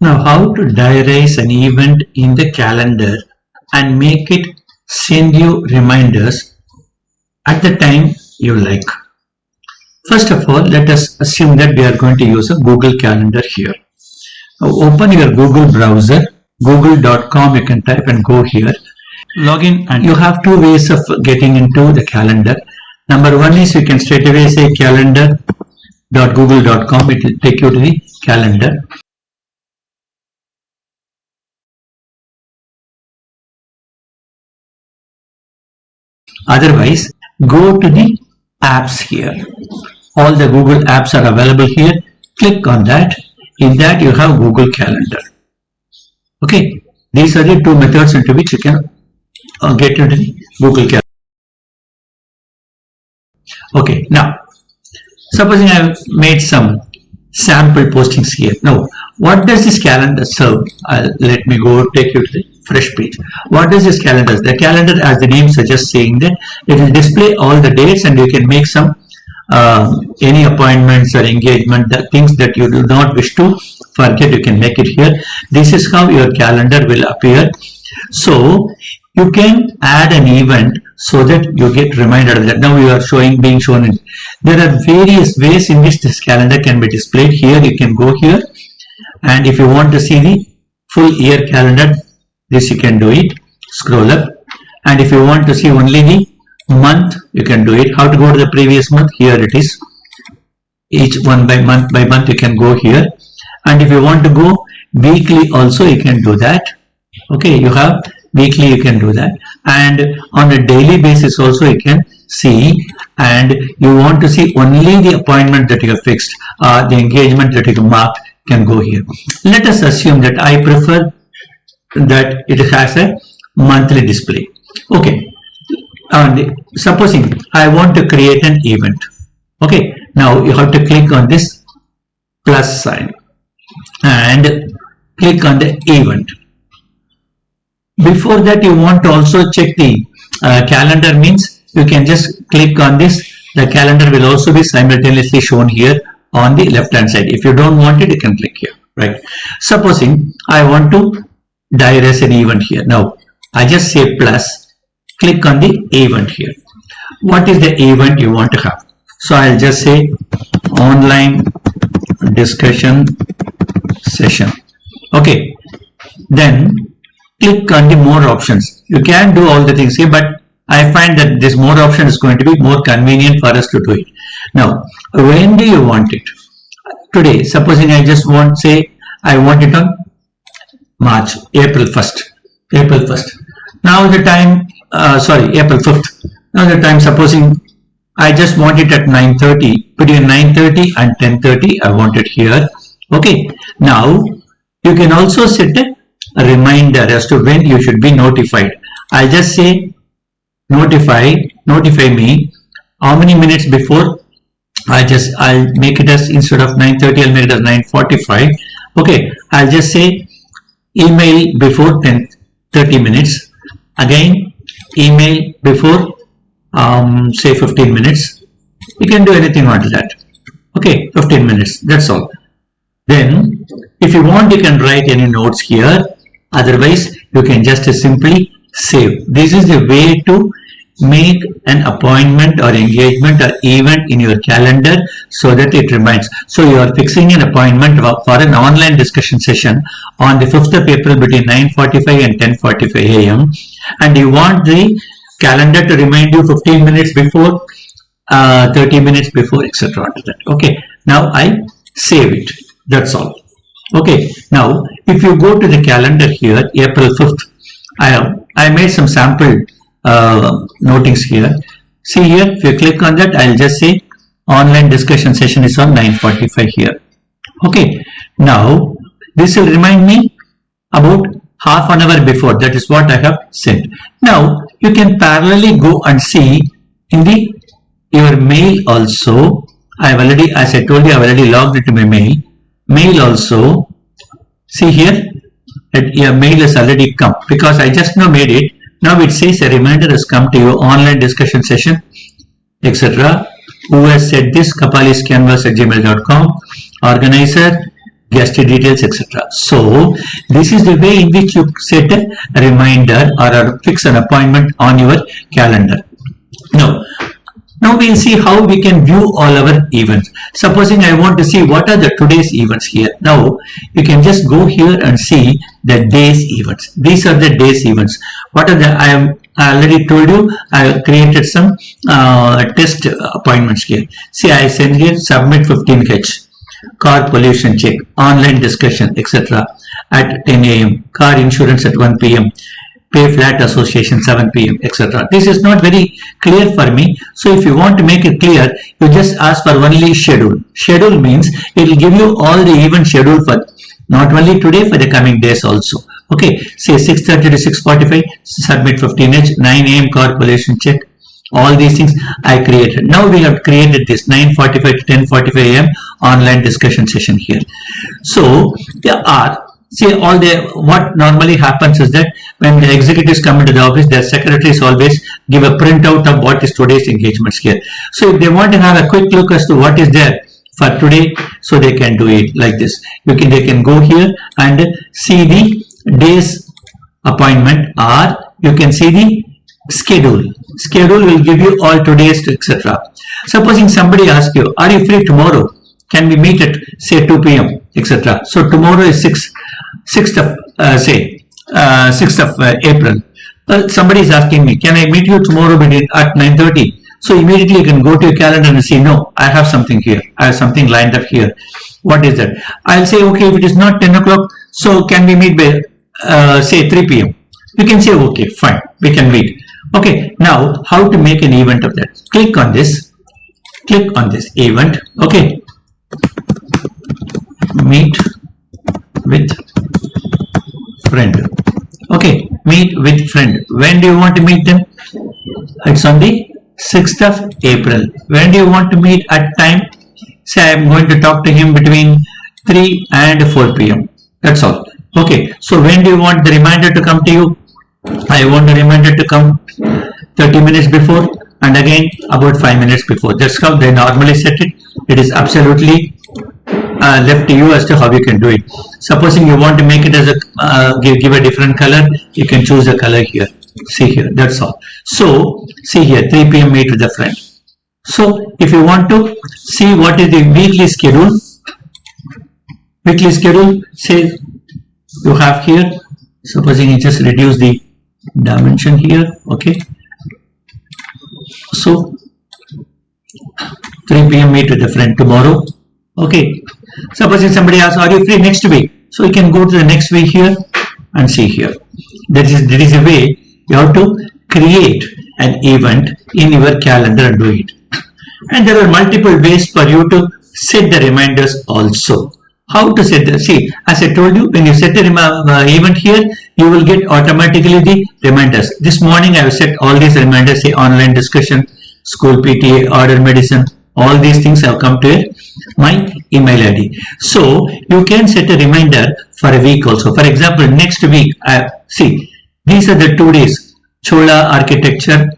Now, how to diarize an event in the calendar and make it send you reminders at the time you like. First of all, let us assume that we are going to use a Google Calendar here. Now, open your Google browser, google.com, you can type and go here. Log in, and you have two ways of getting into the calendar. Number one is you can straight away say calendar.google.com, it will take you to the calendar. Otherwise, go to the apps here. All the Google apps are available here. Click on that. In that you have Google Calendar. Okay, these are the two methods into which you can get into the Google Calendar. Okay, now supposing I have made some sample postings here. Now, what does this calendar serve? Let me go take you to the fresh page. What does this calendar? The calendar, as the name suggests, saying that it will display all the dates, and you can make some any appointments or engagement, the things that you do not wish to forget, you can make it here. This is how your calendar will appear. So you can add an event so that you get reminded of that. Now you are being shown in. There are various ways in which this calendar can be displayed. Here you can go here, and if you want to see the full year calendar, this you can do it. Scroll up, and if you want to see only the month, you can do it. How to go to the previous month? Here it is. Each one by month you can go here, and if you want to go weekly also, you can do that. Okay, you have weekly, you can do that, and on a daily basis also you can see, and you want to see only the appointment that you have fixed, the engagement that you have marked, can go here. Let us assume that I prefer that it has a monthly display. Okay, and supposing I want to create an event. Okay, now you have to click on this plus sign and click on the event. Before that, you want to also check the calendar, means you can just click on this. The calendar will also be simultaneously shown here on the left hand side. If you don't want it, you can click here, right? Supposing I want to diarize an event here. Now I just say plus, click on the event here. What is the event you want to have? So I'll just say online discussion session. Okay, then click on the more options. You can do all the things here, but I find that this more option is going to be more convenient for us to do it. Now, when do you want it? Today, supposing I just want, say I want it on April 1st. Now the time, April 5th. Now the time, supposing I just want it at 9:30, between 9:30 and 10:30, I want it here. Okay, now you can also set a reminder as to when you should be notified. I'll just say notify me how many minutes before. I'll make it as, instead of 9:30, I'll make it as 9:45. Okay, I'll just say email before 30 minutes. Again, email before say 15 minutes. You can do anything after that. Okay, 15 minutes, that's all. Then if you want, you can write any notes here. Otherwise, you can just simply save. This is the way to make an appointment or engagement or event in your calendar so that it reminds. So you are fixing an appointment for an online discussion session on the 5th of April between 9:45 and 10:45 a.m. and you want the calendar to remind you 15 minutes before, 30 minutes before, etc. Okay, now I save it. That's all. Okay, now if you go to the calendar here, April 5th, I made some sample notings here. See here, if you click on that, I'll just say online discussion session is on 9:45 here. Okay, now this will remind me about half an hour before. That is what I have sent. Now you can parallelly go and see in your mail also. I've already, as I told you, I've already logged into my mail. Mail also, see here that your mail has already come because I just now made it. Now it says a reminder has come to you, online discussion session, etc. Who has said this? Kapali'sCanvas@gmail.com. Organizer guest details, etc. So this is the way in which you set a reminder or fix an appointment on your calendar. Now we'll see how we can view all our events. Supposing I want to see what are the today's events here. Now you can just go here and see the day's events. These are the day's events. What are the, I already told you, I have created some test appointments here. See, I send here submit 15H, car pollution check, online discussion, etc. at 10 a.m., car insurance at 1 p.m., pay flat association 7 p.m., etc. This is not very clear for me. So if you want to make it clear, you just ask for only schedule. Schedule means it will give you all the event schedule for not only today, for the coming days also. Okay, say 6:30 to 6:45, submit 15H, 9 a.m. car pollution check. All these things I created. Now we have created this 9:45 to 10:45 a.m. online discussion session here. So there are, see, all the, what normally happens is that when the executives come into the office, their secretaries always give a printout of what is today's engagements here. So if they want to have a quick look as to what is there for today, so they can do it like this. They can go here and see the day's appointment, or you can see the schedule. Schedule will give you all today's, etc. Supposing somebody asks you, are you free tomorrow? Can we meet at say 2 p.m., etc. So tomorrow is 6th of April. Somebody is asking me, can I meet you tomorrow at 9:30? So immediately you can go to your calendar and say, no, I have something here. I have something lined up here. What is that? I'll say, okay, if it is not 10 o'clock, so can we meet by say 3 p.m. You can say, okay, fine, we can meet. Okay, now how to make an event of that? Click on this event. Okay, meet with friend. Okay, meet with friend. When do you want to meet them? It's on the 6th of April. When do you want to meet at time? Say I am going to talk to him between 3 and 4 p.m. That's all. Okay, so when do you want the reminder to come to you? I want the reminder to come 30 minutes before and again about 5 minutes before. That's how they normally set it. It is absolutely left to you as to how you can do it. Supposing you want to make it as a give a different color, you can choose a color here. See here, that's all. So see here, 3 p.m. meet with a friend. So if you want to see what is the weekly schedule, say you have here, supposing you just reduce the dimension here. Okay, so 3 p.m. meet with a friend tomorrow. Okay, supposing somebody asks, are you free next week? So you can go to the next week here and see here. That is a way you have to create an event in your calendar and do it. And there are multiple ways for you to set the reminders also. How to set the, see, as I told you, when you set the event here, you will get automatically the reminders. This morning I have set all these reminders, say online discussion, school PTA, order medicine, all these things have come to my email ID. So you can set a reminder for a week also. For example, next week, see, these are the 2 days, Chola Architecture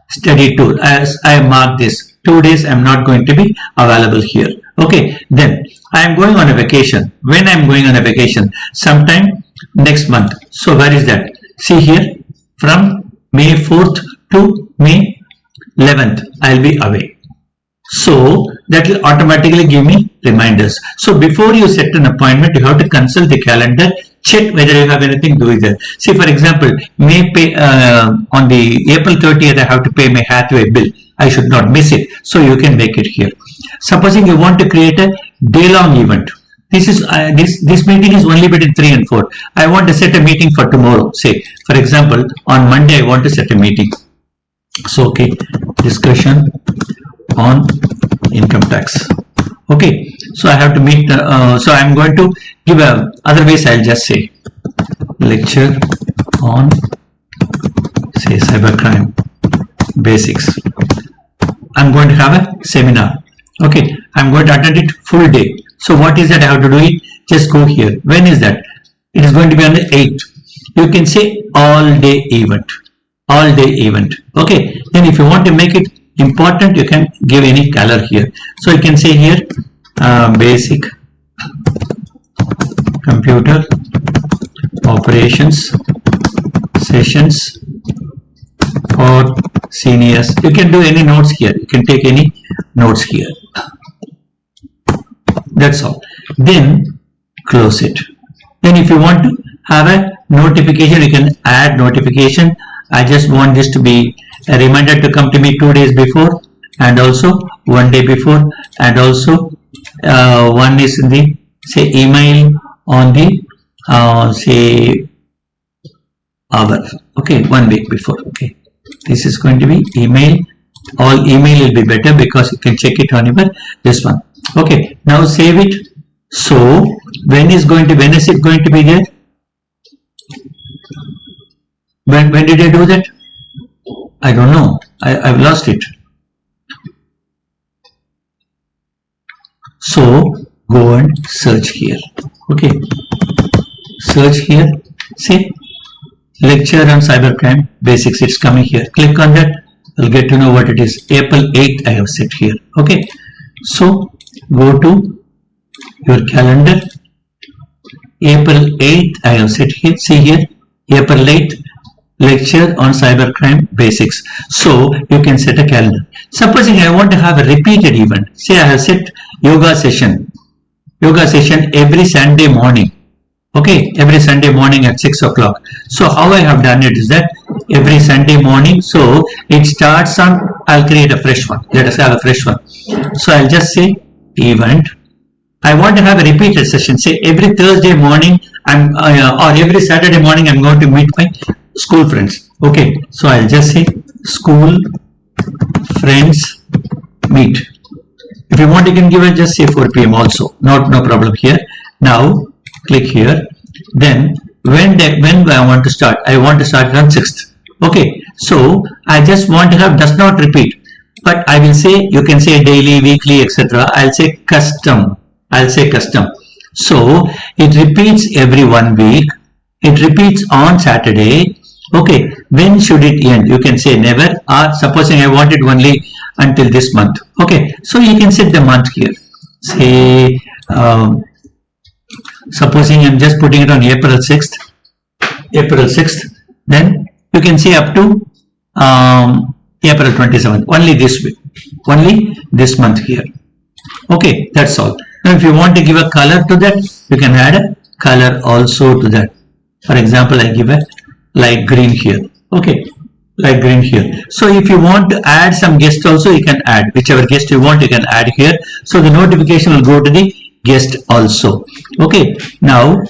Study Tour. As I mark this, 2 days I am not going to be available here. Okay, then I am going on a vacation. When I am going on a vacation? Sometime next month. So where is that? See here, from May 4th to May 11th, I will be away. So that will automatically give me reminders. So before you set an appointment, you have to consult the calendar, check whether you have anything to do with it. See, for example, May pay, on the April 30th, I have to pay my Hathaway bill. I should not miss it. So you can make it here. Supposing you want to create a day-long event. This is this meeting is only between 3 and 4. I want to set a meeting for tomorrow. Say, for example, on Monday I want to set a meeting. So okay, discussion on income tax. Okay, so I have to meet. So I am going to give a. Otherwise, I'll just say lecture on say cybercrime basics. I'm going to have a seminar. Okay, I'm going to attend it full day. So what is that I have to do it? Just go here. When is that? It is going to be on the 8th. You can say all day event. All day event. Okay, then if you want to make it important, you can give any color here. So you can say here basic computer operations sessions for seniors. You can do any notes here. You can take any notes here. That's all. Then close it. Then if you want to have a notification, you can add notification. I just want this to be a reminder to come to me 2 days before, and also 1 day before, and also one is in the say email on the say hour. Okay, 1 week before. Okay, this is going to be email. All email will be better because you can check it on your this one. Okay, now save it. So when is it going to be there? When did I do that? I don't know. I've lost it. So go and search here. Okay, search here. See, lecture on cybercrime basics. It's coming here. Click on that. You'll get to know what it is. April 8th I have set here. Okay, so go to your calendar. April 8th I have set here. See here, April 8th lecture on cybercrime basics. So you can set a calendar. Supposing I want to have a repeated event. Say I have set yoga session every Sunday morning. Okay, every Sunday morning at 6 o'clock. So how I have done it is that every Sunday morning, so it starts on, I'll create a fresh one. Let us have a fresh one. So I'll just say event. I want to have a repeated session. Say every Thursday morning or every Saturday morning I'm going to meet my school friends. Okay, so I'll just say school friends meet. If you want, you can give it just say 4 p.m. also. No problem here. Now click here. Then when I want to start, I want to start on 6th. Okay, so I just want to have does not repeat, but I will say, you can say daily, weekly, etc. I'll say custom. So it repeats every 1 week. It repeats on Saturday. Okay, when should it end? You can say never, or supposing I want it only until this month. Okay, so you can set the month here. Say supposing I'm just putting it on April 6th, then you can say up to April 27th, only this week, only this month here. Okay, that's all. Now if you want to give a color to that, you can add a color also to that. For example, I give a light green here. Okay, light green here. So if you want to add some guest also, you can add whichever guest you want, you can add here. So the notification will go to the guest also. Okay, now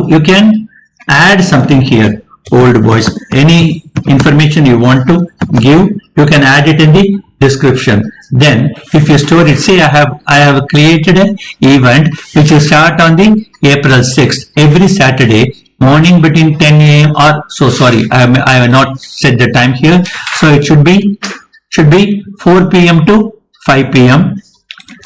you can add something here. Old boys, any information you want to give, you can add it in the description. Then if you store it, say I have created an event which will start on the April 6th every Saturday morning between 10 a.m. or so sorry, I have not set the time here, so it should be 4 p.m. to 5 p.m.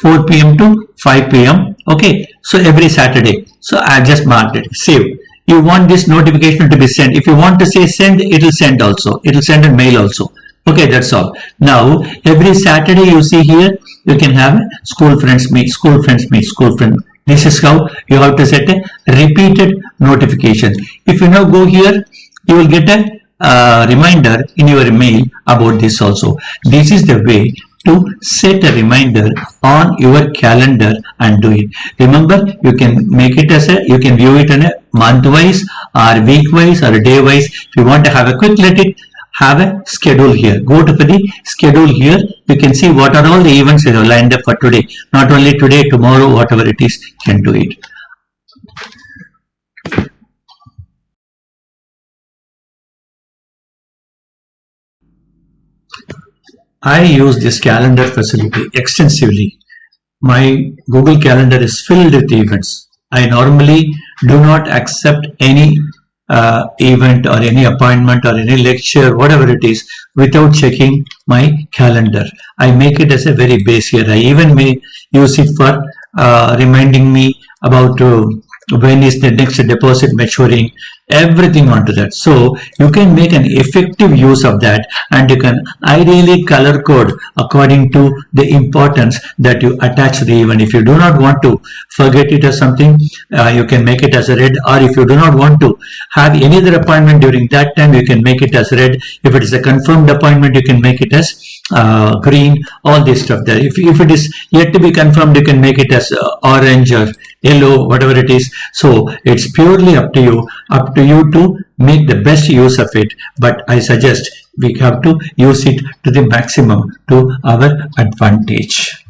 4 p.m. to 5 p.m. Okay, so every Saturday. So I just marked it. Save. You want this notification to be sent. If you want to say send, it will send also. It will send a mail also. Okay, that's all. Now every Saturday you see here, you can have school friends meet. This is how you have to set a repeated notification. If you now go here, you will get a reminder in your mail about this also. This is the way to set a reminder on your calendar and do it. Remember, you can make it as you can view it in a month wise or week wise or day wise. If you want to have a quick let it, have a schedule here. Go to the schedule here. You can see what are all the events that are lined up for today. Not only today, tomorrow, whatever it is, you can do it. I use this calendar facility extensively. My Google Calendar is filled with events. I normally do not accept any event or any appointment or any lecture, whatever it is, without checking my calendar. I make it as a very base here. I even may use it for reminding me about when is the next deposit maturing, everything onto that. So you can make an effective use of that, and you can ideally color code according to the importance that you attach to the event. If you do not want to forget it as something, you can make it as a red, or if you do not want to have any other appointment during that time, you can make it as red. If it is a confirmed appointment, you can make it as green, all this stuff there. If it is yet to be confirmed, you can make it as orange or yellow, whatever it is. So it's purely up to you to make the best use of it, but I suggest we have to use it to the maximum to our advantage.